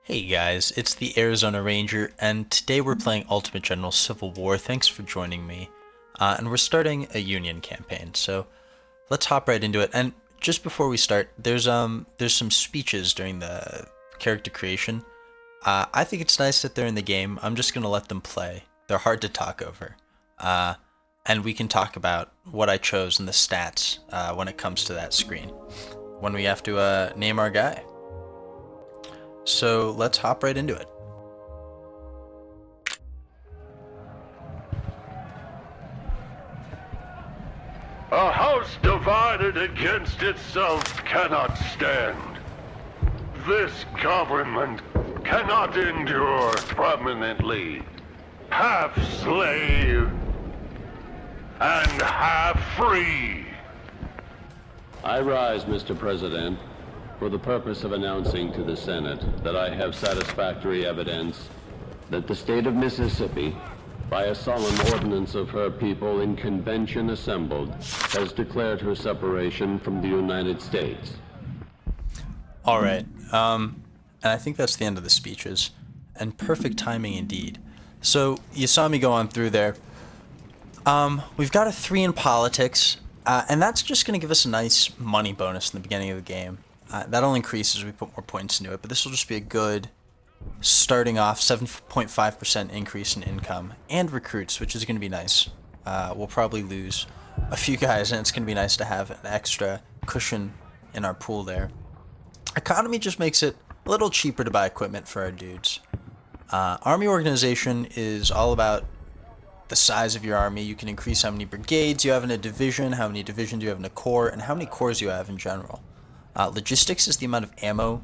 Hey guys, it's the Arizona Ranger, and today we're playing Ultimate General Civil War. Thanks for joining me. And we're starting a Union campaign, so let's hop right into it. And just before we start, there's some speeches during the character creation. I think it's nice that they're in the game. I'm just gonna let them play. They're hard to talk over. Uh, and we can talk about what I chose and the stats when it comes to that screen. When we have to name our guy. So let's hop right into it. A house divided against itself cannot stand. This government cannot endure permanently. Half slave and half free. I rise, Mr. President, for the purpose of announcing to the Senate that I have satisfactory evidence that the state of Mississippi, by a solemn ordinance of her people in convention assembled, has declared her separation from the United States. All right. And I think that's the end of the speeches. And perfect timing indeed. So you saw me go on through there. We've got a 3 in politics, and that's just going to give us a nice money bonus in the beginning of the game. That'll increase as we put more points into it, but this will just be a good starting off 7.5% increase in income and recruits, which is going to be nice. We'll probably lose a few guys, and it's going to be nice to have an extra cushion in our pool there. Economy just makes it a little cheaper to buy equipment for our dudes. Army organization is all about the size of your army. You can increase how many brigades you have in a division, how many divisions you have in a corps, and how many corps you have in general. Logistics is the amount of ammo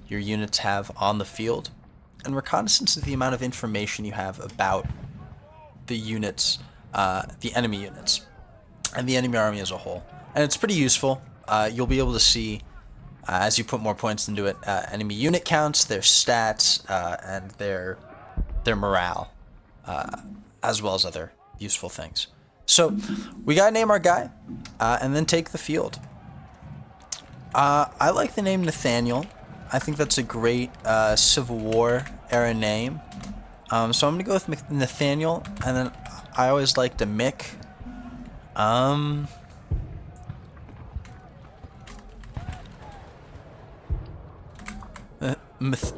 your units have on the field, and reconnaissance is the amount of information you have about the units, the enemy units, and the enemy army as a whole. And it's pretty useful. You'll be able to see, as you put more points into it, enemy unit counts, their stats, and their morale, as well as other useful things. So we gotta name our guy, and then take the field. I like the name Nathaniel. I think that's a great Civil War era name. So I'm gonna go with Nathaniel, and then I always liked a Mick.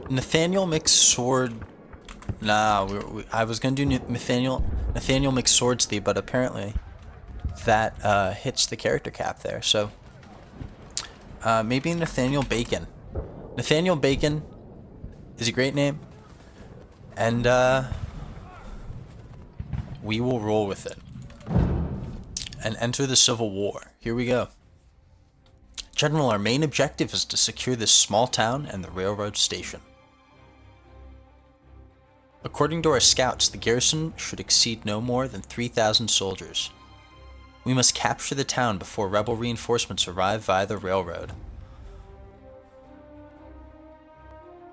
Nathaniel McSword. Nah, I was gonna do Nathaniel McSwordsby, but apparently that hits the character cap there. So maybe Nathaniel Bacon. Nathaniel Bacon is a great name, and we will roll with it and enter the Civil War. Here we go. General, our main objective is to secure this small town and the railroad station. According to our scouts, the garrison should exceed no more than 3,000 soldiers. We must capture the town before rebel reinforcements arrive via the railroad.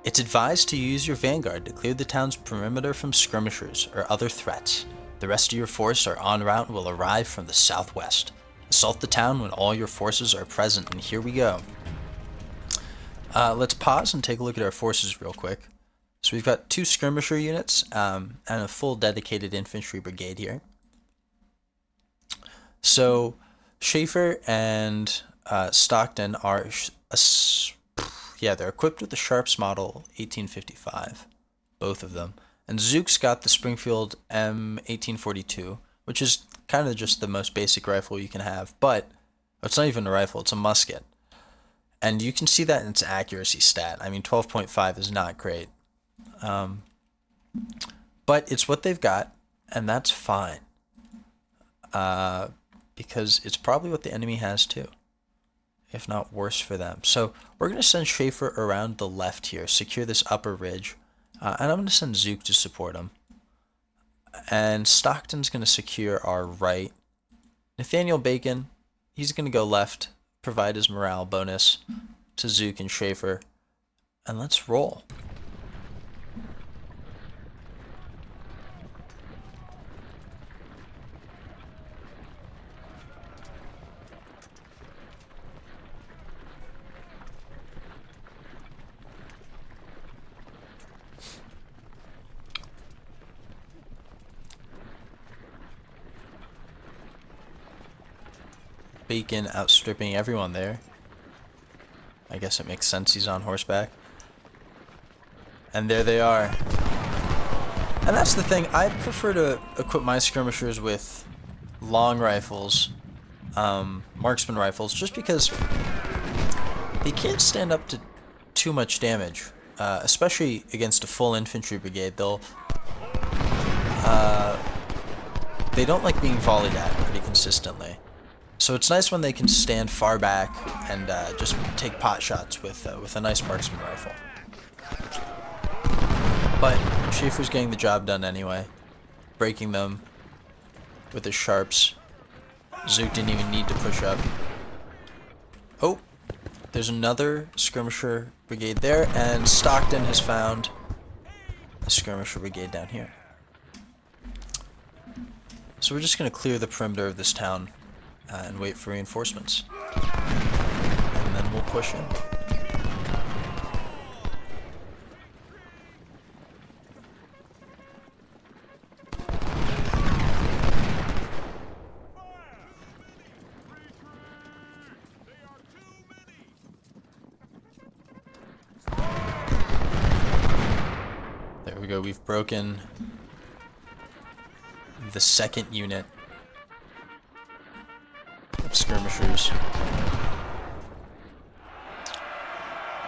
It's advised to use your vanguard to clear the town's perimeter from skirmishers or other threats. The rest of your force are en route and will arrive from the southwest. Assault the town when all your forces are present, and here we go. Let's pause and take a look at our forces real quick. So we've got 2 skirmisher units and a full dedicated infantry brigade here. So Schaefer and Stockton are, they're equipped with the Sharps model 1855, both of them. And Zook's got the Springfield M1842, which is kind of just the most basic rifle you can have, but it's not even a rifle, it's a musket. And you can see that in its accuracy stat. I mean, 12.5 is not great. But it's what they've got, and that's fine. Because it's probably what the enemy has too, if not worse for them. So we're going to send Schaefer around the left here, secure this upper ridge, and I'm going to send Zook to support him. And Stockton's going to secure our right. Nathaniel Bacon, he's going to go left, provide his morale bonus to Zook and Schaefer, and let's roll. Bacon outstripping everyone there. I guess it makes sense he's on horseback. And there they are. And that's the thing, I prefer to equip my skirmishers with long rifles, marksman rifles, just because they can't stand up to too much damage, especially against a full infantry brigade. They don't like being volleyed at pretty consistently. So it's nice when they can stand far back and just take pot shots with a nice marksman rifle. But Schaefer's getting the job done anyway, breaking them with his sharps. Zook didn't even need to push up. Oh, there's another skirmisher brigade there, and Stockton has found a skirmisher brigade down here. So we're just going to clear the perimeter of this town and wait for reinforcements. And then we'll push in. There we go, we've broken the second unit of skirmishers.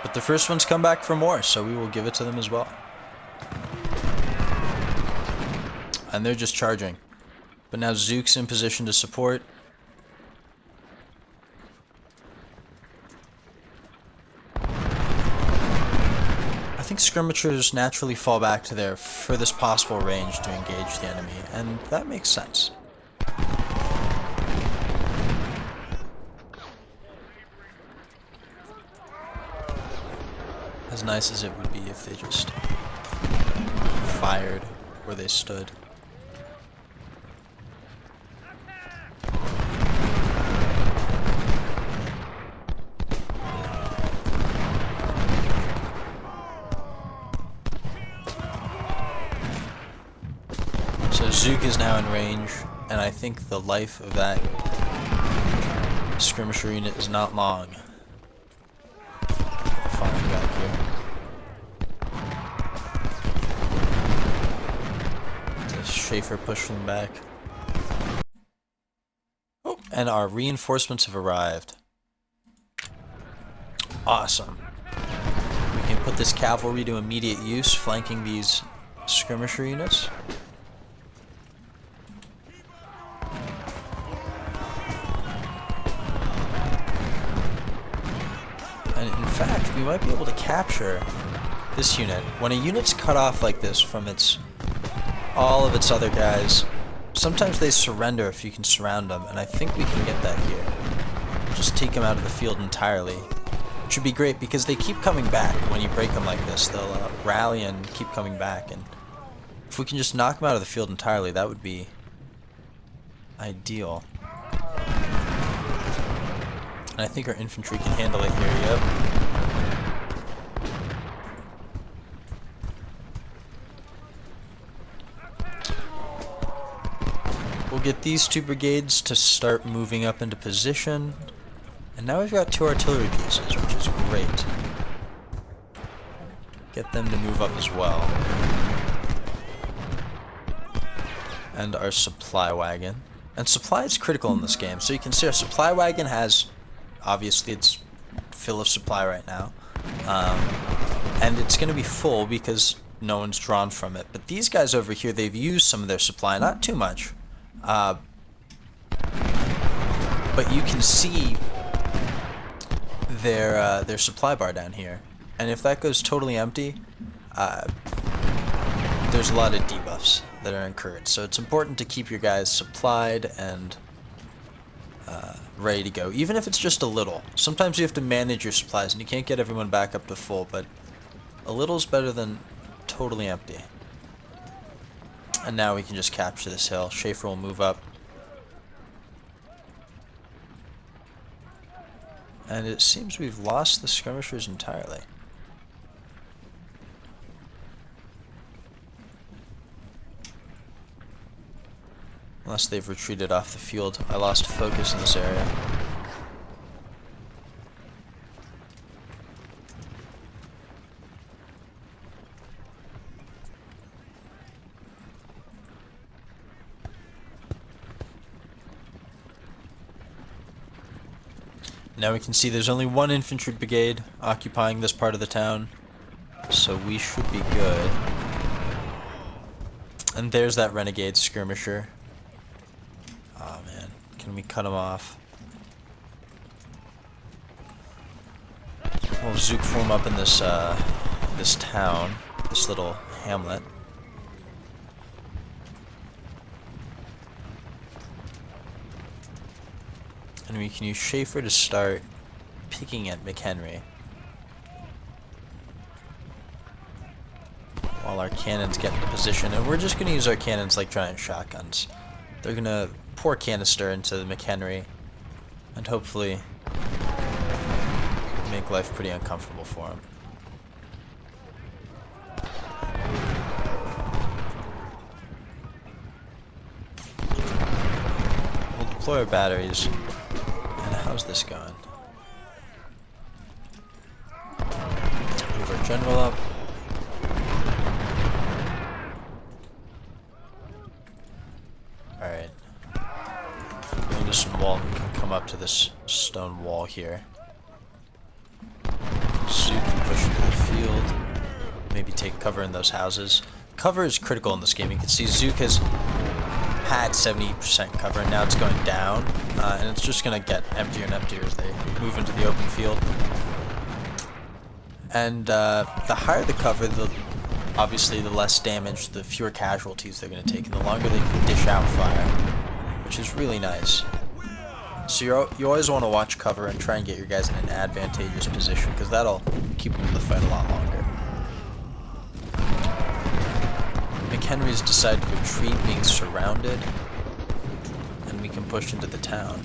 But the first one's come back for more, so we will give it to them as well. And they're just charging. But now Zook's in position to support. I think skirmishers naturally fall back to their furthest possible range to engage the enemy, and that makes sense. As nice as it would be if they just fired where they stood. So Zook is now in range, and I think the life of that skirmisher unit is not long. Falling back here. Does Schaefer push them back? Oh, and our reinforcements have arrived. Awesome. We can put this cavalry to immediate use, flanking these skirmisher units. And in fact, we might be able to capture this unit. When a unit's cut off like this from all of its other guys, sometimes they surrender if you can surround them, and I think we can get that here. Just take them out of the field entirely. Which would be great because they keep coming back when you break them like this. They'll rally and keep coming back, and if we can just knock them out of the field entirely, that would be ideal. And I think our infantry can handle it here, yep. We'll get these two brigades to start moving up into position. And now we've got two artillery pieces, which is great. Get them to move up as well. And our supply wagon. And supply is critical in this game. So you can see our supply wagon has, obviously it's full of supply right now. And it's going to be full because no one's drawn from it. But these guys over here, they've used some of their supply, not too much. But you can see their supply bar down here. And if that goes totally empty, there's a lot of debuffs that are incurred. So it's important to keep your guys supplied and ready to go, even if it's just a little. Sometimes you have to manage your supplies and you can't get everyone back up to full, but a little is better than totally empty. And now we can just capture this hill. Schaefer will move up. And it seems we've lost the skirmishers entirely. Unless they've retreated off the field. I lost focus in this area. Now we can see there's only one infantry brigade occupying this part of the town, so we should be good. And there's that renegade skirmisher. Oh man, can we cut him off? We'll Zook form up in this this town, this little hamlet. And we can use Schaefer to start picking at McHenry, while our cannons get into position. And we're just going to use our cannons like giant shotguns. They're going to pour canister into the McHenry and hopefully make life pretty uncomfortable for them. We'll deploy our batteries. And how's this going? Move our general up. Alright. Anderson Walton can come up to this stone wall here. Zook can push into the field. Maybe take cover in those houses. Cover is critical in this game. You can see Zook has had 70% cover, and now it's going down, and it's just going to get emptier and emptier as they move into the open field. And the higher the cover, obviously the less damage, the fewer casualties they're going to take, and the longer they can dish out fire, which is really nice. So you always want to watch cover and try and get your guys in an advantageous position, because that'll keep them in the fight a lot longer. McHenry's decided to retreat, being surrounded, and we can push into the town.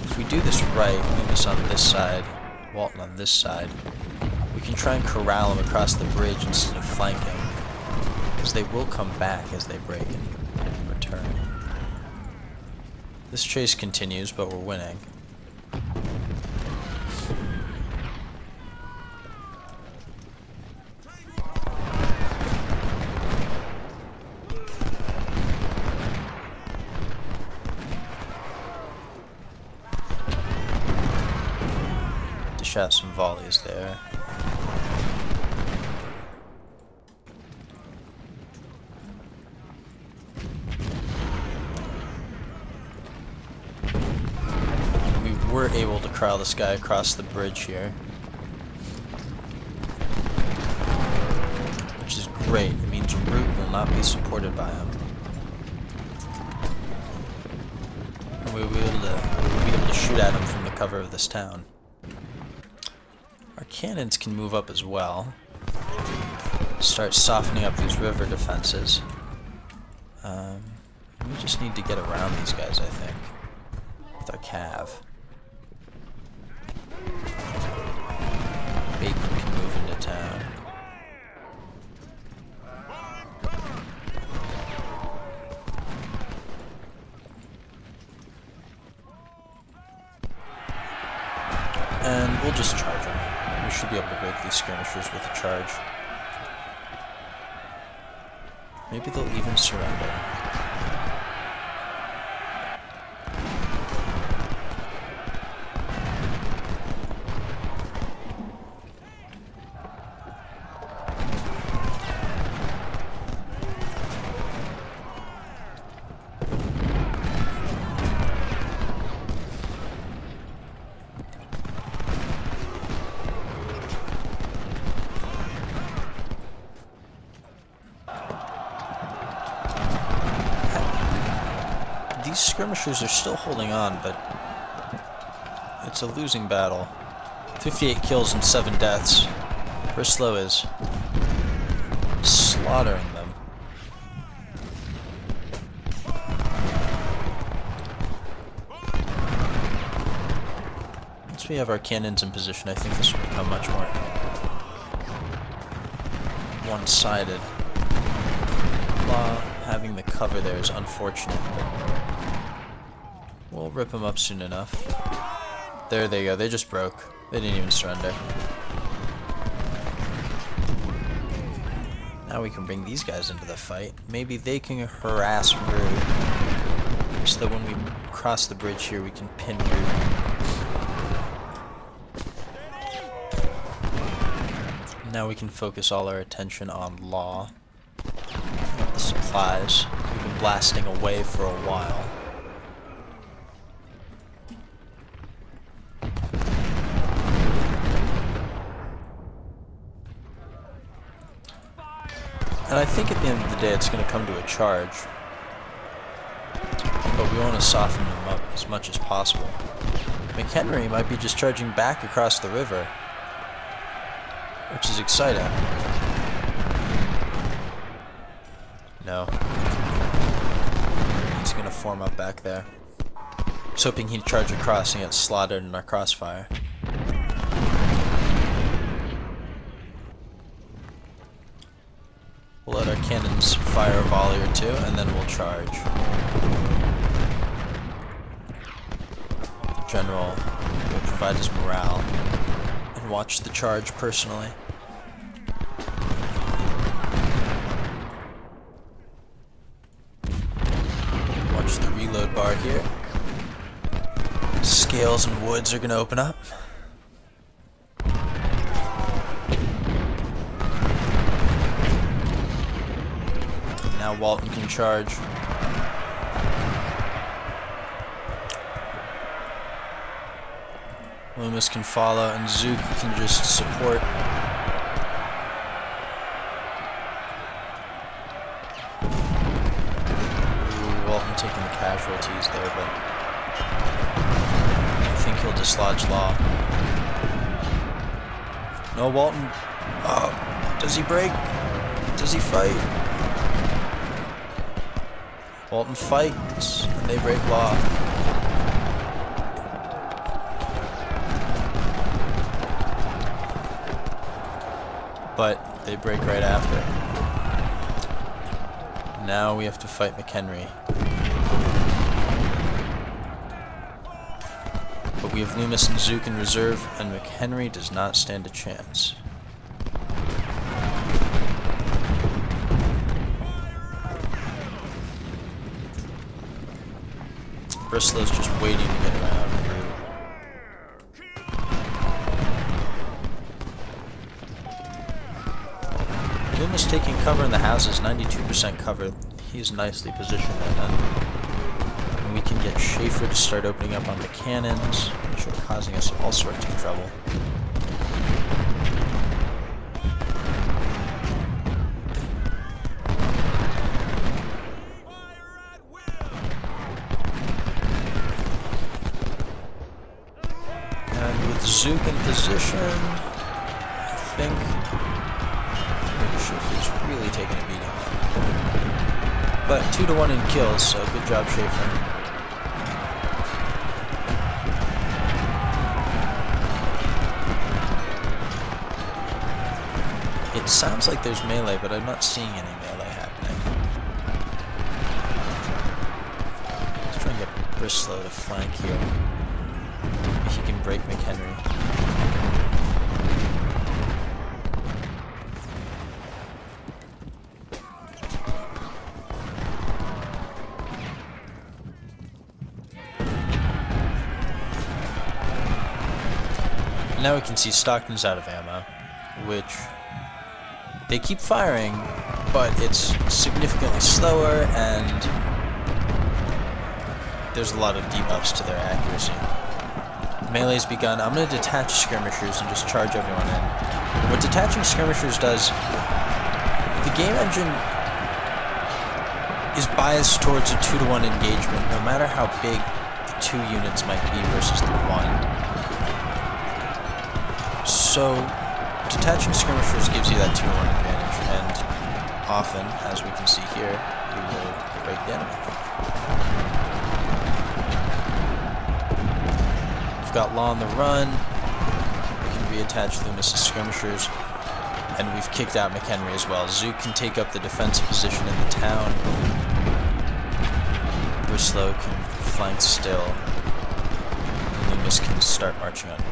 If we do this right, Loomis on this side, Walton on this side, we can try and corral them across the bridge instead of flanking, because they will come back as they break and return. This chase continues, but we're winning. Dish out some volleys there. We're able to corral this guy across the bridge here, which is great. It means Root will not be supported by him, and we'll be able to shoot at him from the cover of this town. Our cannons can move up as well, start softening up these river defenses. We just need to get around these guys, I think, with our cav. Bacon can move into town. And we'll just charge them. We should be able to break these skirmishers with a charge. Maybe they'll even surrender. These skirmishers are still holding on, but it's a losing battle. 58 kills and 7 deaths. Brislow is slaughtering them. Once we have our cannons in position, I think this will become much more one-sided. Having the cover there is unfortunate, but we'll rip them up soon enough. There they go, they just broke. They didn't even surrender. Now we can bring these guys into the fight. Maybe they can harass Root, so that when we cross the bridge here we can pin Root. Now we can focus all our attention on Law. The supplies. We've been blasting away for a while. And I think at the end of the day it's going to come to a charge. But we want to soften them up as much as possible. McHenry might be just charging back across the river, which is exciting. No. He's going to form up back there. I was hoping he'd charge across and get slaughtered in our crossfire. We'll let our cannons fire a volley or two, and then we'll charge. The general will provide his morale and watch the charge personally. Watch the reload bar here. Scales and woods are going to open up. Now Walton can charge. Loomis can follow, and Zook can just support. Ooh, Walton taking the casualties there, but I think he'll dislodge Law. No, Walton. Oh, does he break? Does he fight? Walton fights, and they break Law. But they break right after. Now we have to fight McHenry. But we have Loomis and Zook in reserve, and McHenry does not stand a chance. Brislow's just waiting to get around. Loomis taking cover in the houses, 92% cover. He's nicely positioned right now. And we can get Schaefer to start opening up on the cannons, which are causing us all sorts of trouble. Zook in position, I think. Schaefer's really taking a beating. But 2-1 in kills, so good job, Schaefer. It sounds like there's melee, but I'm not seeing any melee happening. Let's try and get Brislow to flank here. He can break McHenry. Now we can see Stockton's out of ammo, which they keep firing, but it's significantly slower and there's a lot of debuffs to their accuracy. Melee's begun. I'm going to detach skirmishers and just charge everyone in. What detaching skirmishers does, the game engine is biased towards a 2-to-1 engagement, no matter how big the 2 units might be versus the 1. So, detaching skirmishers gives you that 2-to-1 advantage, and often, as we can see here, you will break the enemy. We've got Law on the run. We can reattach Loomis' skirmishers, and we've kicked out McHenry as well. Zook can take up the defensive position in the town. Brislow can flank still. Loomis can start marching on route.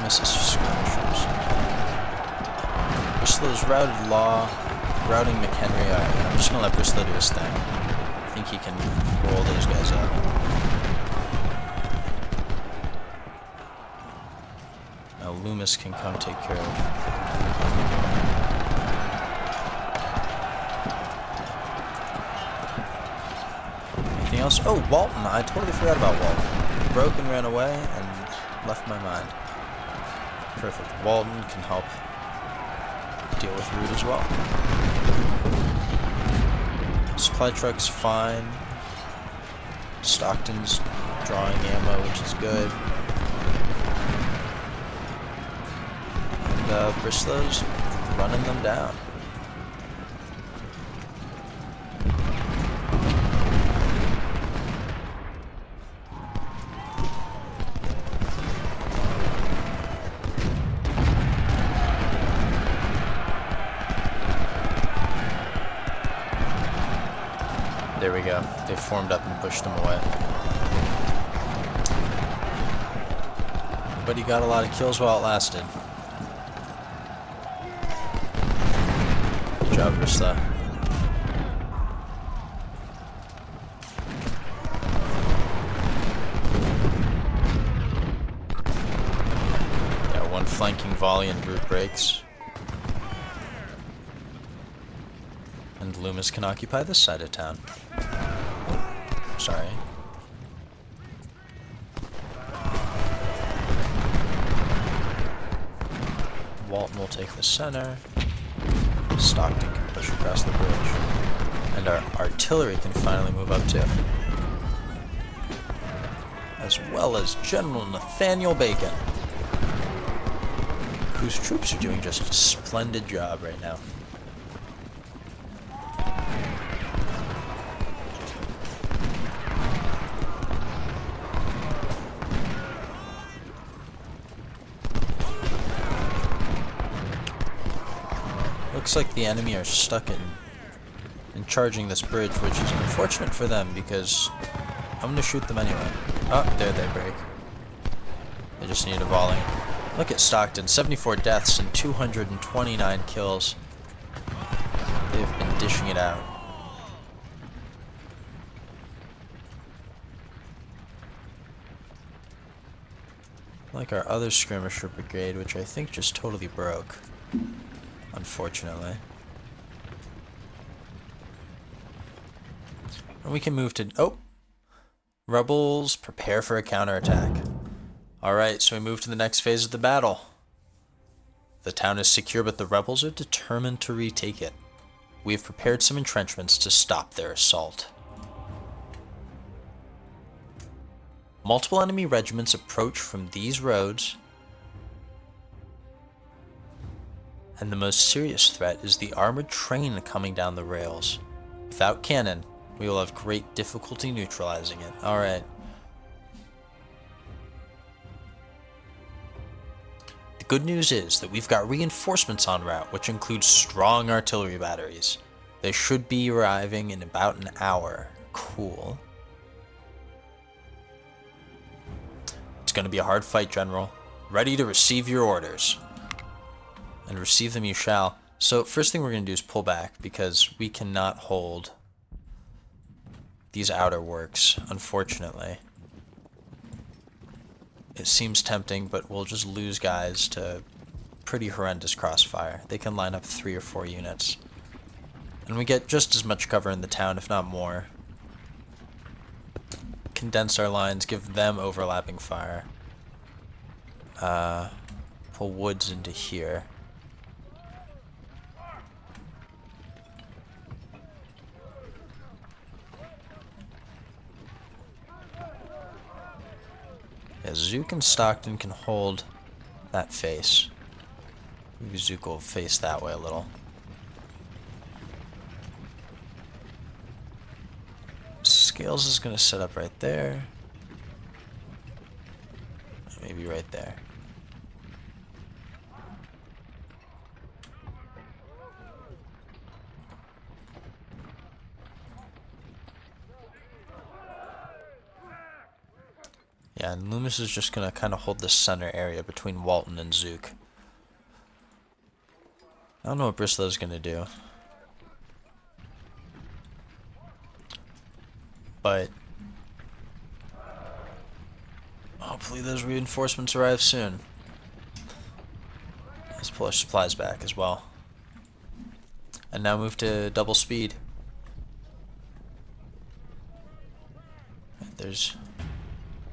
Loomis's skirmishers. Brislow's routed Law, routing McHenry. Alright, I'm just gonna let Brislow do his thing. I think he can roll those guys up. Now Loomis can come take care of. Anything else? Oh, Walton. I totally forgot about Walton. He broke and ran away and left my mind. Perfect. Walton can help deal with Root as well. Supply truck's fine. Stockton's drawing ammo, which is good. And Brislow's running them down. There we go. They formed up and pushed them away. But he got a lot of kills while it lasted. Good job, Brislow. Yeah, one flanking volley and Root breaks. And Loomis can occupy this side of town. Sorry. Walton will take the center. Stockton can push across the bridge. And our artillery can finally move up too. As well as General Nathaniel Bacon, whose troops are doing just a splendid job right now. Looks like the enemy are stuck in charging this bridge, which is unfortunate for them because I'm going to shoot them anyway. Oh, there they break. They just need a volley. Look at Stockton, 74 deaths and 229 kills. They've been dishing it out. Like our other skirmisher brigade, which I think just totally broke. Unfortunately. And we can move to... Oh! Rebels, prepare for a counterattack. Alright, so we move to the next phase of the battle. The town is secure, but the rebels are determined to retake it. We have prepared some entrenchments to stop their assault. Multiple enemy regiments approach from these roads, and the most serious threat is the armored train coming down the rails. Without cannon, we will have great difficulty neutralizing it. Alright. The good news is that we've got reinforcements en route, which include strong artillery batteries. They should be arriving in about an hour. Cool. It's going to be a hard fight, General. Ready to receive your orders. And receive them you shall. So first thing we're going to do is pull back, because we cannot hold these outer works, unfortunately. It seems tempting, but we'll just lose guys to pretty horrendous crossfire. They can line up 3 or 4 units. And we get just as much cover in the town, if not more. Condense our lines, give them overlapping fire. Pull woods into here. Yeah, Zook and Stockton can hold that face. Maybe Zook will face that way a little. Scales is going to set up right there. Maybe right there. Yeah, and Loomis is just going to kind of hold the center area between Walton and Zook. I don't know what Brislow's going to do. But hopefully those reinforcements arrive soon. Let's pull our supplies back as well. And now move to double speed. There's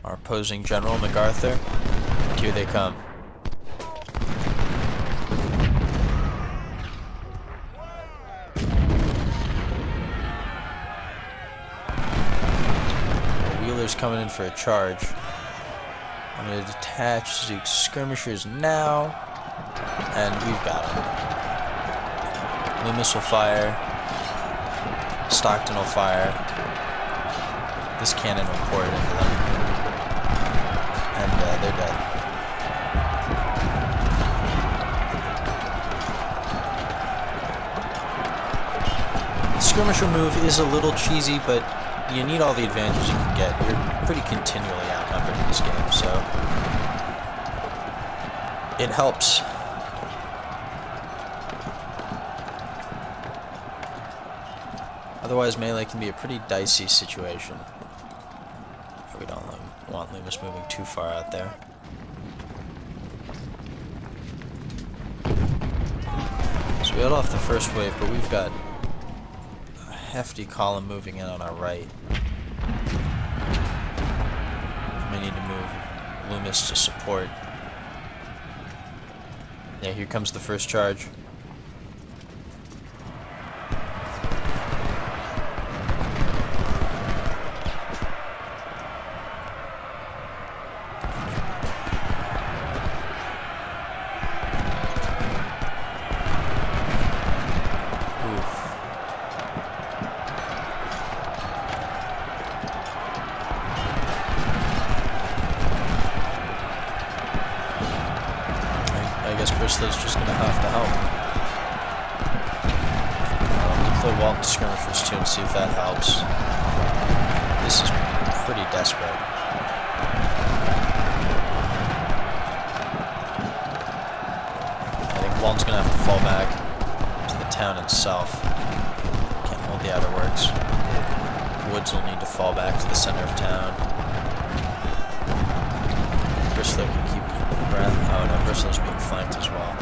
our opposing general, MacArthur. And here they come. Wheeler's coming in for a charge. I'm going to detach Zook's skirmishers now. And we've got him. Loomis will fire. Stockton will fire. This cannon will pour it into them. And they're dead. The skirmisher move is a little cheesy, but you need all the advantages you can get. You're pretty continually outnumbered in this game, so it helps. Otherwise, melee can be a pretty dicey situation. We don't want Loomis moving too far out there. So we held off the first wave, but we've got a hefty column moving in on our right. We need to move Loomis to support. Yeah, here comes the first charge. I guess Brislow's just going to have to help. Play Walton skirmishers too and see if that helps. This is pretty desperate. I think Walton's going to have to fall back to the town itself. Can't hold the outer works. Woods will need to fall back to the center of town. Brislow can keep breath. Oh no, Brislow's being flanked as well.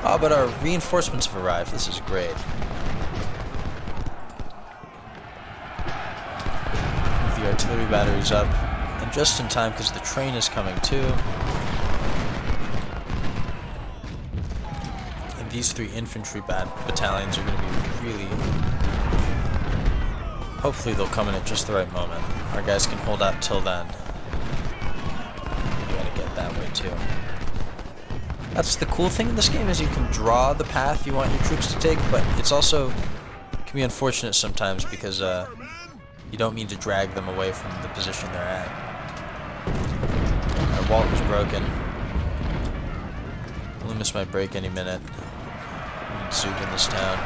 Oh, but our reinforcements have arrived. This is great. Move the artillery batteries up. And just in time because the train is coming too. And these three infantry battalions are going to be really... Hopefully they'll come in at just the right moment. Our guys can hold out till then. You gotta get that way too. That's the cool thing in this game is you can draw the path you want your troops to take, but it's also can be unfortunate sometimes because you don't mean to drag them away from the position they're at. Our Walton's broken. Loomis might break any minute. We need Zook in this town.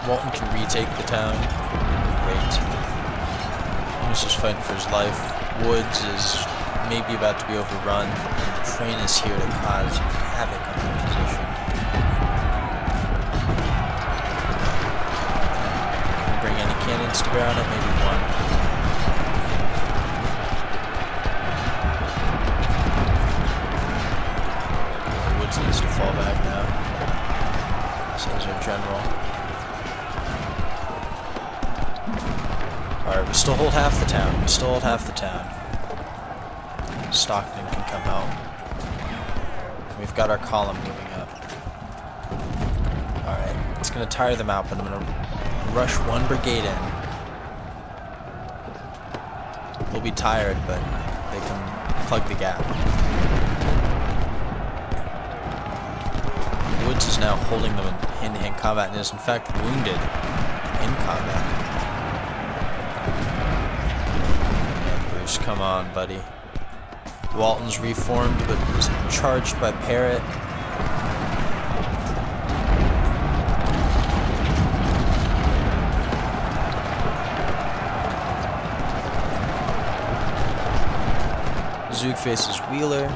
Walton can retake the town. Great. Loomis is fighting for his life. Woods is maybe about to be overrun. And the train is here to cause havoc on the position. Can we bring any cannons to bear on it? Maybe one. Woods needs to fall back now. So is our general. Alright, we still hold half the town. We still hold half the town. Stockton can come out. We've got our column moving up. Alright, it's going to tire them out, but I'm going to rush one brigade in. They'll be tired, but they can plug the gap. Woods is now holding them in hand-to-hand combat and is in fact wounded in combat. Come on, buddy. Walton's reformed, but is charged by Parrott. Zook faces Wheeler.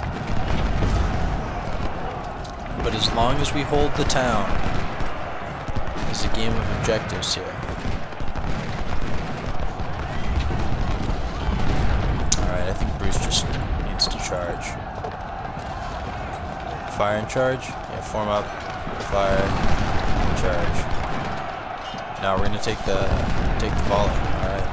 But as long as we hold the town, it's a game of objectives here. Alright, I think Bruce just needs to charge. Fire and charge? Yeah, form up. Fire. Charge. Now we're gonna take the volley. Alright.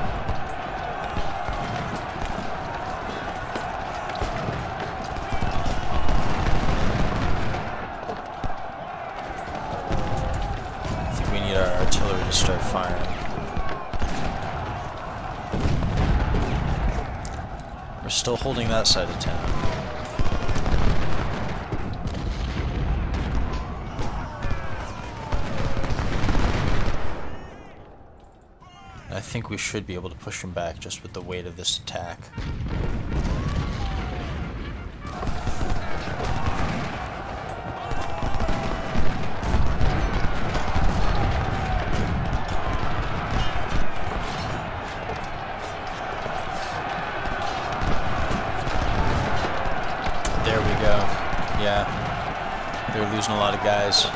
Artillery to start firing. We're still holding that side of town. I think we should be able to push him back just with the weight of this attack. There we go. Yeah. They're losing a lot of guys.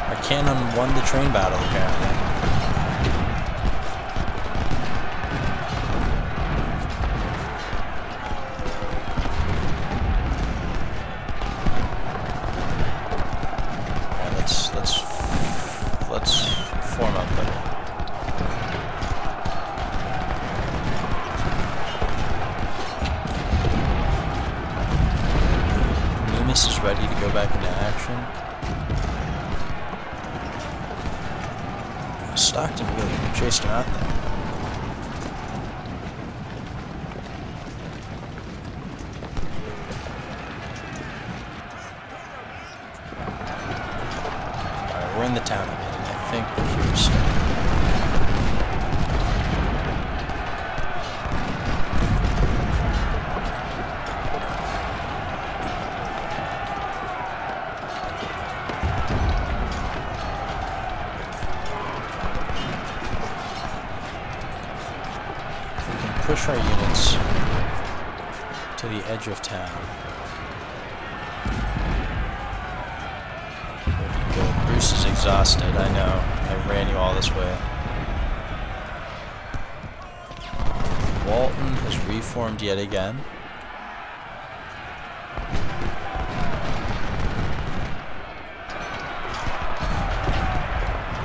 Our cannon won the train battle, apparently. Yeah, let's form up, buddy. Is ready to go back into action. Stockton really chased him out there. Alright, we're in the town again. I think we're here to stay. Push our units to the edge of town. Would be good. Bruce is exhausted, I know. I ran you all this way. Walton has reformed yet again.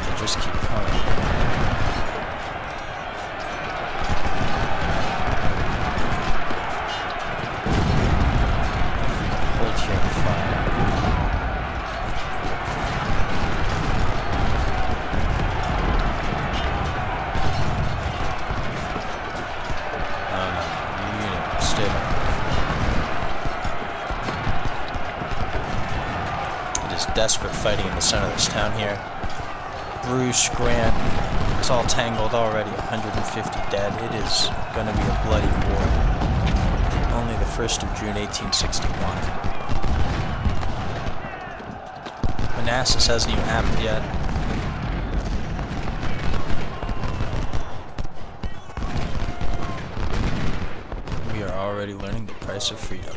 They just keep coming. Desperate fighting in the center of this town here. Bruce, Grant, it's all tangled already. 150 dead. It is going to be a bloody war. Only the 1st of June, 1861. Manassas hasn't even happened yet. We are already learning the price of freedom.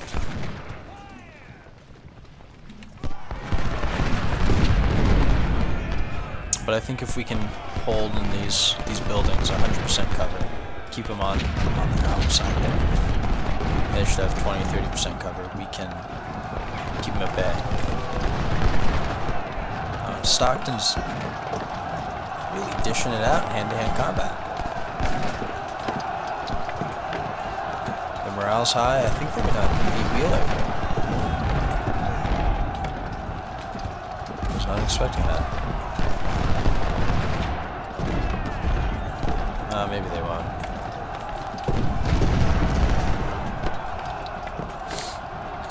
But I think if we can hold in these buildings 100% cover, keep them on the outside there, they should have 20-30% cover. We can keep them at bay. Stockton's really dishing it out in hand-to-hand combat. The morale's high. I think they're gonna beat Wheeler here. I was not expecting that. Maybe they won't.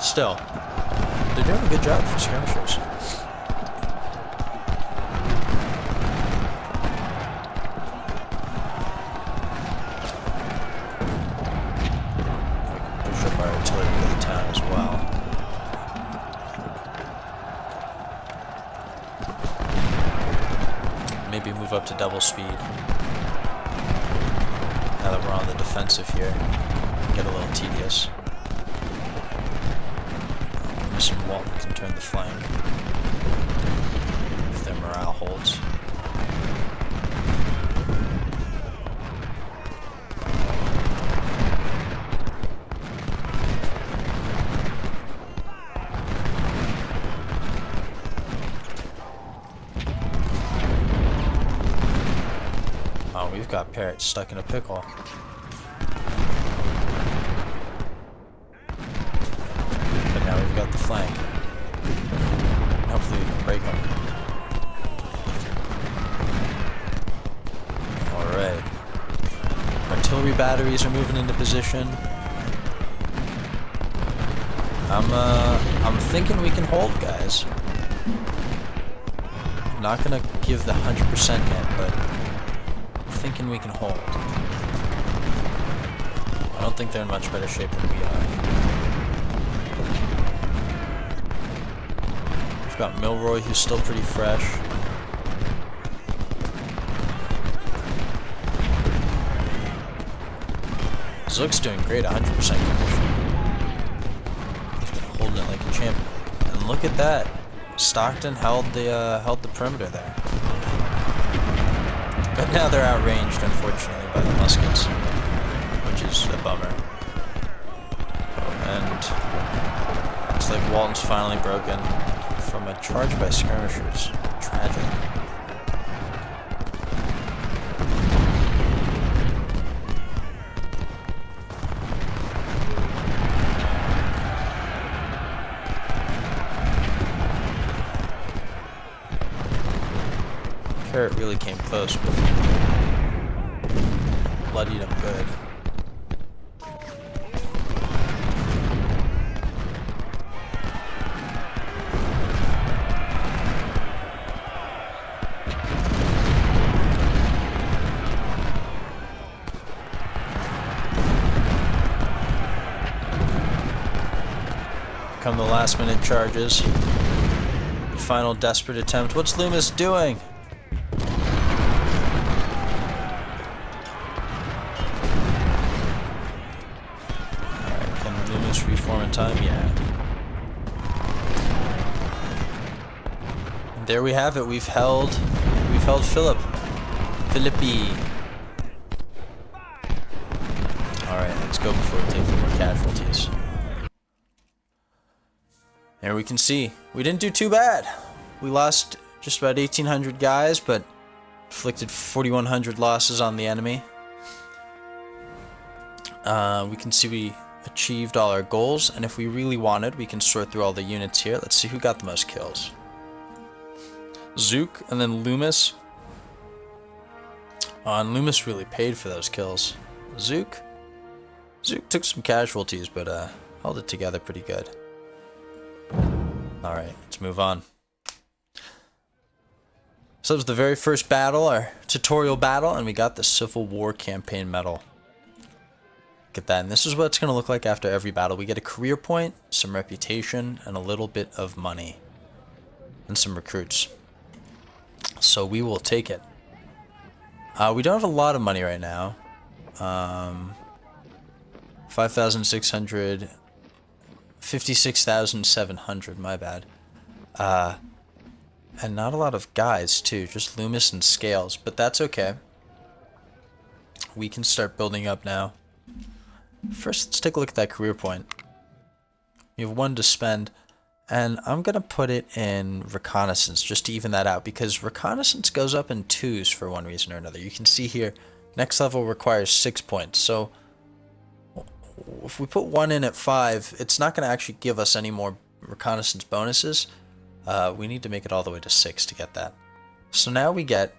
Still, they're doing a good job for skirmishers. up to double speed. Now that we're on the defensive here, it can get a little tedious. Mr. Walton can turn the flank if their morale holds. Oh, we've got Parrot stuck in a pickle. But now we've got the flank. Hopefully we can break them. Alright. Artillery batteries are moving into position. I'm thinking we can hold, guys. I'm not gonna give the 100% yet, but thinking we can hold. I don't think they're in much better shape than we are. We've got Milroy, who's still pretty fresh. Zook's doing great, 100% condition. He's been holding it like a champ. And look at that. Stockton held the perimeter there. But now they're outranged, unfortunately, by the muskets, which is a bummer. And looks like Walton's finally broken from a charge by skirmishers. Tragic. Parrot really came close, but bloodied him good. Come the last minute charges. Final desperate attempt. What's Loomis doing? Reform in time, yeah. And there we have it. We've held Philippi. All right, let's go before we take any more casualties. There we can see we didn't do too bad. We lost just about 1,800 guys, but inflicted 4,100 losses on the enemy. We can see we achieved all our goals, and if we really wanted, we can sort through all the units here. Let's see who got the most kills. Zook and then Loomis. And Loomis really paid for those kills. Zook took some casualties, but held it together pretty good. Alright, let's move on. So that was the very first battle, our tutorial battle, and we got the Civil War Campaign Medal. At that, and this is what it's going to look like after every battle. We get a career point, some reputation, and a little bit of money, and some recruits. So we will take it. We don't have a lot of money right now. 5,600, 56,700. My bad. And not a lot of guys too. Just Loomis and Scales, but that's okay. We can start building up now. First, let's take a look at that career point. You have one to spend, and I'm going to put it in reconnaissance just to even that out, because reconnaissance goes up in 2s for one reason or another. You can see here, next level requires 6 points, so if we put 1 in at 5, it's not going to actually give us any more reconnaissance bonuses. We need to make it all the way to 6 to get that. So now we get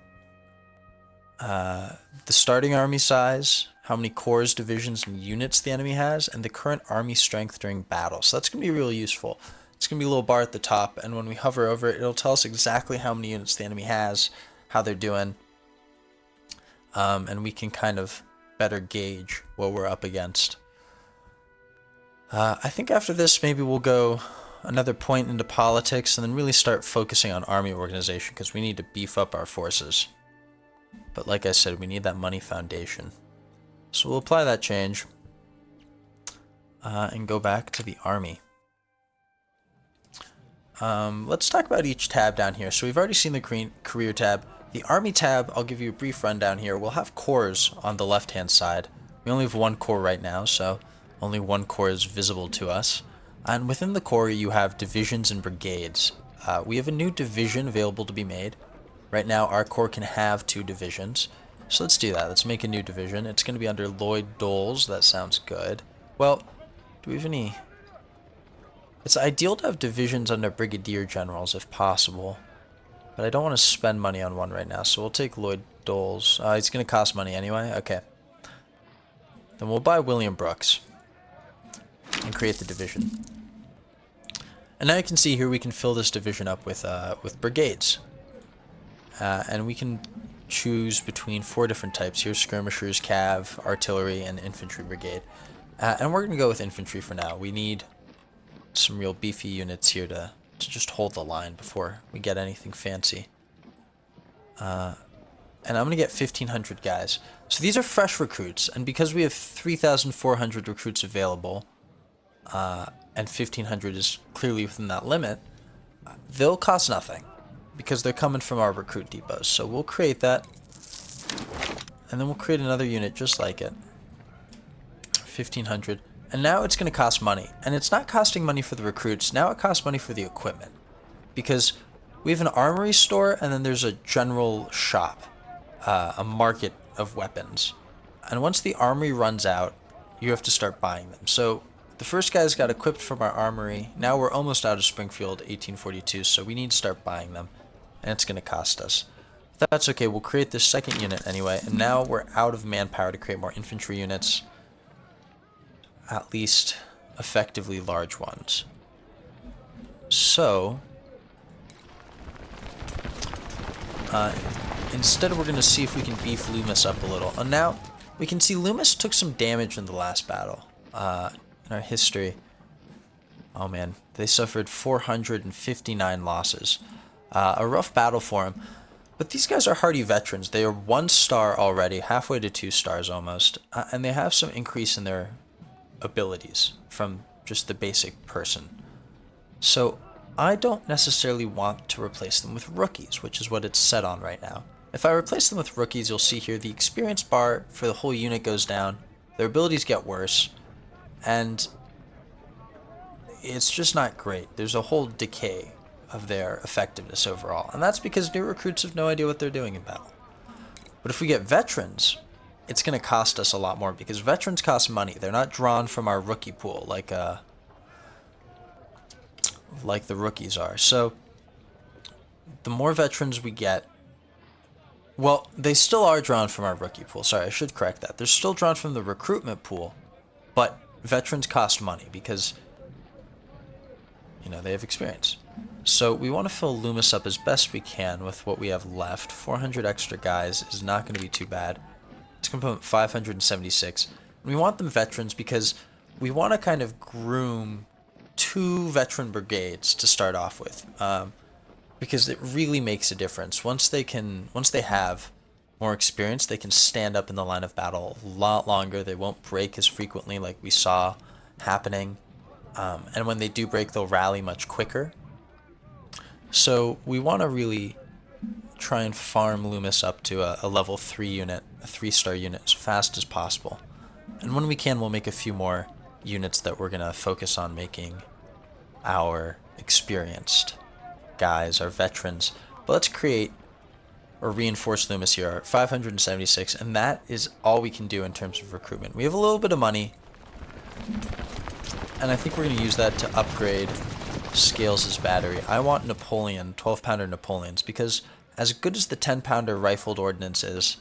the starting army size, how many corps, divisions, and units the enemy has, and the current army strength during battle. So that's going to be really useful. It's going to be a little bar at the top, and when we hover over it, it'll tell us exactly how many units the enemy has, how they're doing, and we can kind of better gauge what we're up against. I think after this, maybe we'll go another point into politics and then really start focusing on army organization, because we need to beef up our forces. But like I said, we need that money foundation. So we'll apply that change and go back to the army. Let's talk about each tab down here. So we've already seen the career tab. The army tab, I'll give you a brief rundown here. We'll have corps on the left-hand side. We only have one corps right now, so only one corps is visible to us. And within the corps, you have divisions and brigades. We have a new division available to be made. Right now, our corps can have 2 divisions. So let's do that. Let's make a new division. It's going to be under Lloyd Doles. That sounds good. Well, do we have any... It's ideal to have divisions under brigadier generals if possible. But I don't want to spend money on one right now, so we'll take Lloyd Doles. It's going to cost money anyway? Okay. Then we'll buy William Brooks and create the division. And now you can see here we can fill this division up with brigades. And we can choose between 4 different types. Here's skirmishers, cav, artillery, and infantry brigade. And we're going to go with infantry for now. We need some real beefy units here to just hold the line before we get anything fancy. And I'm going to get 1,500 guys. So these are fresh recruits, and because we have 3,400 recruits available, and 1,500 is clearly within that limit, they'll cost nothing, because they're coming from our recruit depots. So we'll create that, and then we'll create another unit just like it. 1,500. And now it's going to cost money. And it's not costing money for the recruits. Now it costs money for the equipment. Because we have an armory store, and then there's a general shop. A market of weapons. And once the armory runs out, you have to start buying them. So the first guys got equipped from our armory. Now we're almost out of Springfield 1842, so we need to start buying them. And it's going to cost us. That's okay, we'll create this second unit anyway. And now we're out of manpower to create more infantry units. At least effectively large ones. So instead we're going to see if we can beef Loomis up a little. And now we can see Loomis took some damage in the last battle in our history. Oh man, they suffered 459 losses. A rough battle for him. But these guys are hardy veterans. They are 1 star already, halfway to 2 stars almost. And they have some increase in their abilities from just the basic person. So I don't necessarily want to replace them with rookies, which is what it's set on right now. If I replace them with rookies, you'll see here the experience bar for the whole unit goes down, their abilities get worse, and it's just not great. There's a whole decay of their effectiveness overall, and that's because new recruits have no idea what they're doing in battle. But if we get veterans, it's going to cost us a lot more, because veterans cost money. They're not drawn from our rookie pool like the rookies are. So the more veterans we get, well, they still are drawn from our rookie pool. Sorry, I should correct that. They're still drawn from the recruitment pool, but veterans cost money because, you know, they have experience. So we want to fill Loomis up as best we can with what we have left. 400 extra guys is not going to be too bad. It's going to put 576. We want them veterans because we want to kind of groom 2 veteran brigades to start off with, because it really makes a difference. Once they have more experience, they can stand up in the line of battle a lot longer. They won't break as frequently like we saw happening, and when they do break, they'll rally much quicker. So we want to really try and farm Loomis up to a level 3 unit, a 3-star unit, as fast as possible. And when we can, we'll make a few more units that we're going to focus on making our experienced guys, our veterans. But let's create or reinforce Loomis here at 576, and that is all we can do in terms of recruitment. We have a little bit of money, and I think we're going to use that to upgrade Scales' battery. I want Napoleon, 12-pounder Napoleons, because as good as the 10-pounder rifled ordnance is,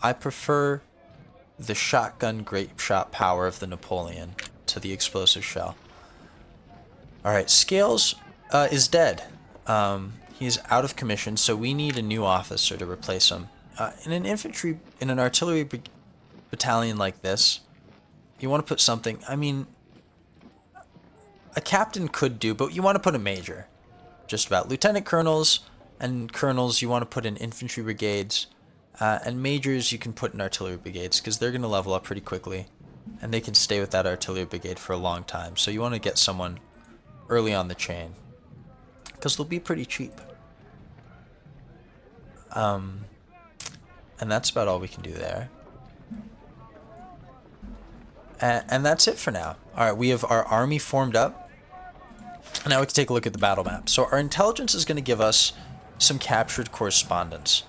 I prefer the shotgun grape shot power of the Napoleon to the explosive shell. Alright, Scales is dead. He's out of commission, so we need a new officer to replace him. In an artillery battalion like this, you want to put something, I mean, a captain could do, but you want to put a major. Just about. Lieutenant colonels and colonels, you want to put in infantry brigades, And majors you can put in artillery brigades because they're going to level up pretty quickly. And they can stay with that artillery brigade for a long time. So you want to get someone early on the chain, because they'll be pretty cheap. And that's about all we can do there. And that's it for now. Alright, we have our army formed up. Now we can take a look at the battle map. So our intelligence is going to give us some captured correspondence.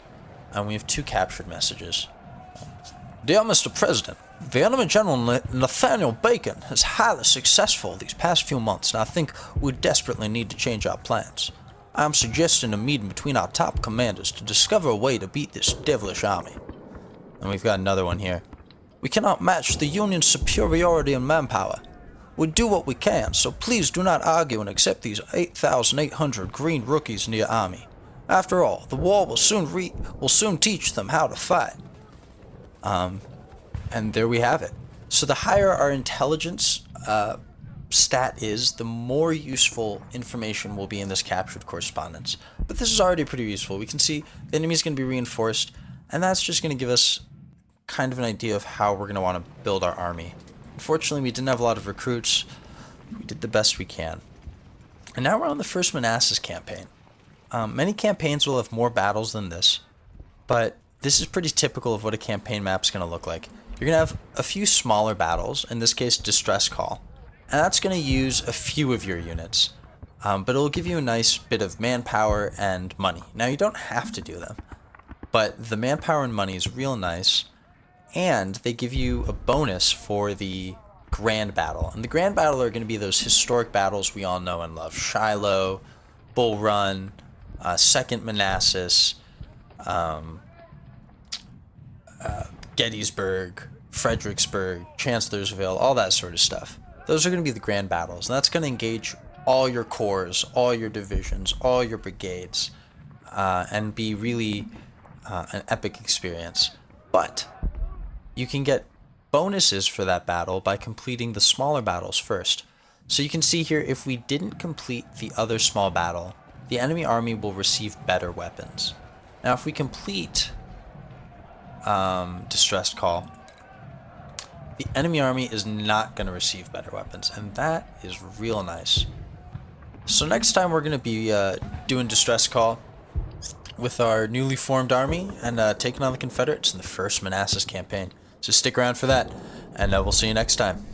And we have 2 captured messages. Dear Mr. President, the enemy General Nathaniel Bacon is highly successful these past few months, and I think we desperately need to change our plans. I am suggesting a meeting between our top commanders to discover a way to beat this devilish army. And we've got another one here. We cannot match the Union's superiority in manpower. We do what we can, so please do not argue and accept these 8,800 green rookies in your army. After all, the war will soon teach them how to fight. And there we have it. So the higher our intelligence stat is, the more useful information will be in this captured correspondence. But this is already pretty useful. We can see the enemy's going to be reinforced, and that's just going to give us kind of an idea of how we're going to want to build our army. Unfortunately, we didn't have a lot of recruits. We did the best we can. And now we're on the first Manassas campaign. Many campaigns will have more battles than this, but this is pretty typical of what a campaign map is going to look like. You're going to have a few smaller battles, in this case distress call, and that's going to use a few of your units, but it'll give you a nice bit of manpower and money. Now you don't have to do them, but the manpower and money is real nice, and they give you a bonus for the grand battle. And the grand battle are going to be those historic battles we all know and love. Shiloh, Bull Run, Second Manassas, Gettysburg, Fredericksburg, Chancellorsville, all that sort of stuff. Those are going to be the grand battles, and that's going to engage all your corps, all your divisions, all your brigades, and be really an epic experience. But you can get bonuses for that battle by completing the smaller battles first. So you can see here, if we didn't complete the other small battle, the enemy army will receive better weapons. Now if we complete distress call, the enemy army is not going to receive better weapons, and that is real nice. So next time we're going to be doing distress call with our newly formed army and taking on the Confederates in the first Manassas campaign. So stick around for that, and we'll see you next time.